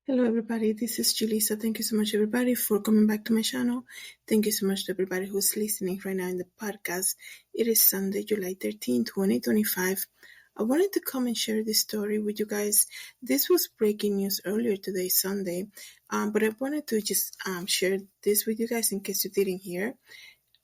Hello, everybody. This is Julissa. Thank you so much, everybody, for coming back to my channel. Thank you so much to everybody who's listening right now in the podcast. It is Sunday, July 13, 2025. I wanted to come and share this story with you guys. This was breaking news earlier today, Sunday, but I wanted to just share this with you guys in case you didn't hear.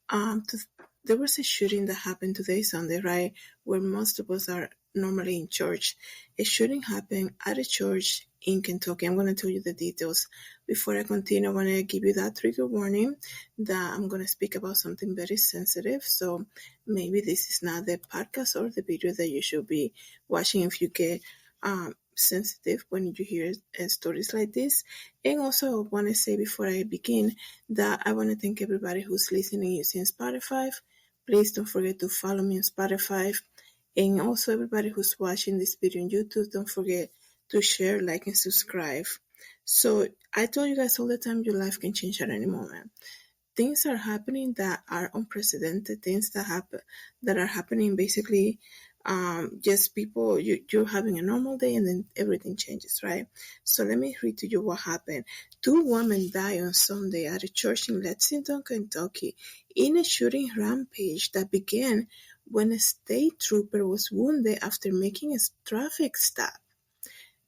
Um, to, there was a shooting that happened today, Sunday, right, where most of us are normally in church. A shooting happened at a church in Kentucky. I'm going to tell you the details. Before I continue, I want to give you that trigger warning that I'm going to speak about something very sensitive. So maybe this is not the podcast or the video that you should be watching if you get sensitive when you hear stories like this. And also, I want to say before I begin that I want to thank everybody who's listening using Spotify. Please don't forget to follow me on Spotify. And also, everybody who's watching this video on YouTube, don't forget to share, like, and subscribe. So, I told you guys all the time your life can change at any moment. Things are happening that are unprecedented, things that happen that are happening basically just people you're having a normal day and then everything changes, right? So let me read to you what happened. Two women died on Sunday at a church in Lexington, Kentucky, in a shooting rampage that began when a state trooper was wounded after making a traffic stop.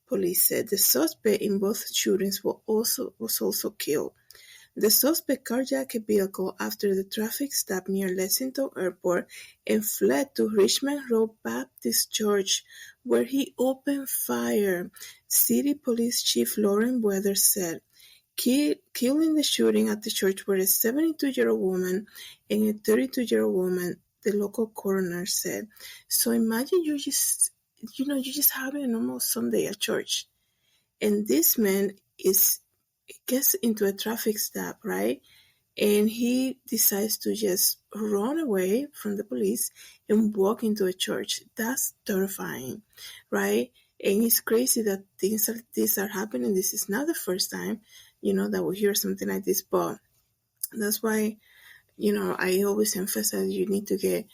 Police said the suspect in both shootings was also killed. The suspect carjacked a vehicle after the traffic stop near Lexington Airport and fled to Richmond Road Baptist Church, where he opened fire, City Police Chief Lauren Weathers said. Killed in the shooting at the church were a 72-year-old woman and a 32-year-old woman, the local coroner said. So imagine you're just having a normal Sunday at church, and this man gets into a traffic stop, right? And he decides to just run away from the police and walk into a church. That's terrifying, right? And it's crazy that things like this are happening. This is not the first time, that we hear something like this. But that's why, I always emphasize you need to get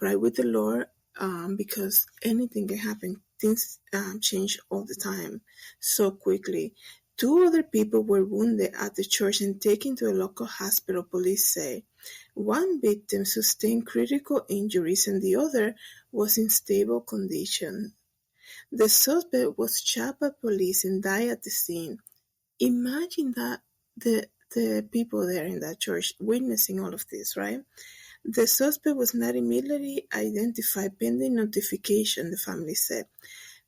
right with the Lord, because anything can happen. Things change all the time so quickly. Two other people were wounded at the church and taken to a local hospital, police say. One victim sustained critical injuries and the other was in stable condition. The suspect was shot by police and died at the scene. Imagine that the people there in that church witnessing all of this, right? The suspect was not immediately identified pending notification, the family said.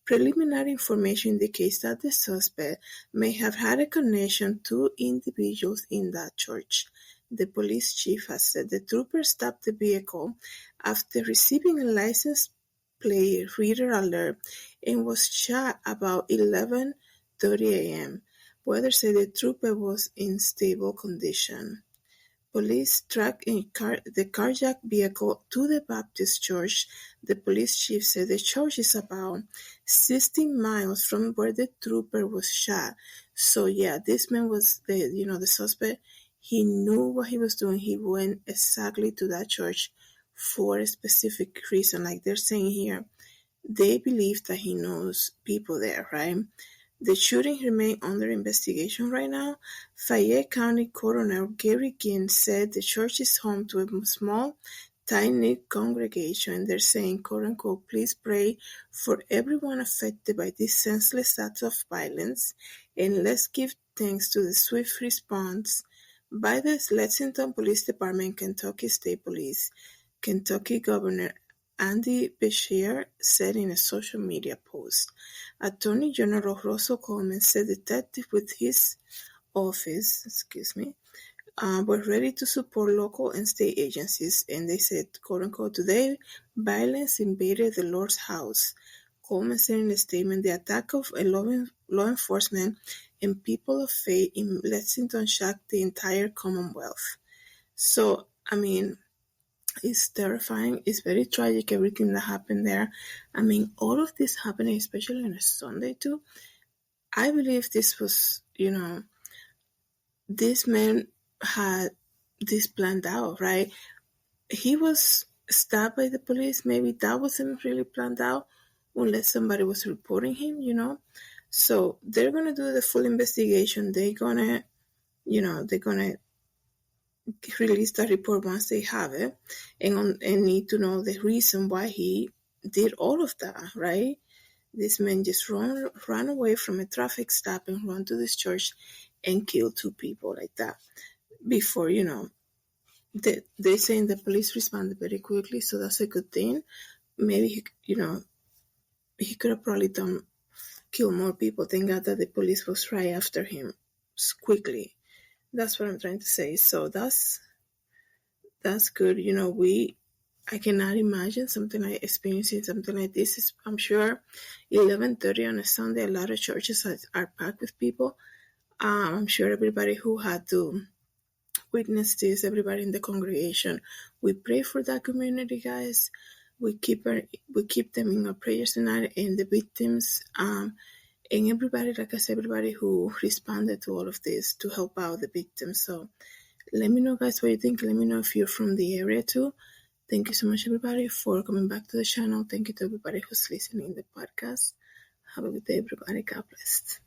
Preliminary information indicates that the suspect may have had a connection to individuals in that church. The police chief has said the trooper stopped the vehicle after receiving a license plate reader alert and was shot about 11:30 a.m. Weathers said the trooper was in stable condition. Police tracked the carjacked vehicle to the Baptist church. The police chief said the church is about 16 miles from where the trooper was shot. So yeah, this man was the suspect. He knew what he was doing. He went exactly to that church for a specific reason. Like they're saying here, they believe that he knows people there, right? The shooting remains under investigation right now. Fayette County Coroner Gary Ginn said the church is home to a small, tight-knit congregation, and they're saying, quote-unquote, please pray for everyone affected by these senseless acts of violence, and let's give thanks to the swift response by the Lexington Police Department, Kentucky State Police. Kentucky Governor Andy Beshear said in a social media post. Attorney General Russell Coleman said detectives with his office, were ready to support local and state agencies, and they said, quote-unquote, today violence invaded the Lord's house. Coleman said in a statement, the attack of a law enforcement and people of faith in Lexington shocked the entire Commonwealth. So, I mean, it's terrifying. It's very tragic, everything that happened there. I mean, all of this happening, especially on a Sunday too. I believe this was, this man had this planned out, right? He was stopped by the police. Maybe that wasn't really planned out unless somebody was reporting him. So they're going to do the full investigation. They're going to release the report once they have it, and need to know the reason why he did all of that, right? This man just ran away from a traffic stop and run to this church and kill two people like that. Before, they're saying the police responded very quickly, so that's a good thing. Maybe, he could have probably killed more people. Thank God that the police was right after him quickly. That's what I'm trying to say. So that's good. I cannot imagine something like experiencing something like this. I'm sure 11:30 on a Sunday, a lot of churches are packed with people. I'm sure everybody who had to witness this, everybody in the congregation, we pray for that community, guys. We keep them in our prayers tonight, and the victims, and everybody, like I said, everybody who responded to all of this to help out the victims. So let me know, guys, what you think. Let me know if you're from the area too. Thank you so much, everybody, for coming back to the channel. Thank you to everybody who's listening to the podcast. Have a good day, everybody. God bless.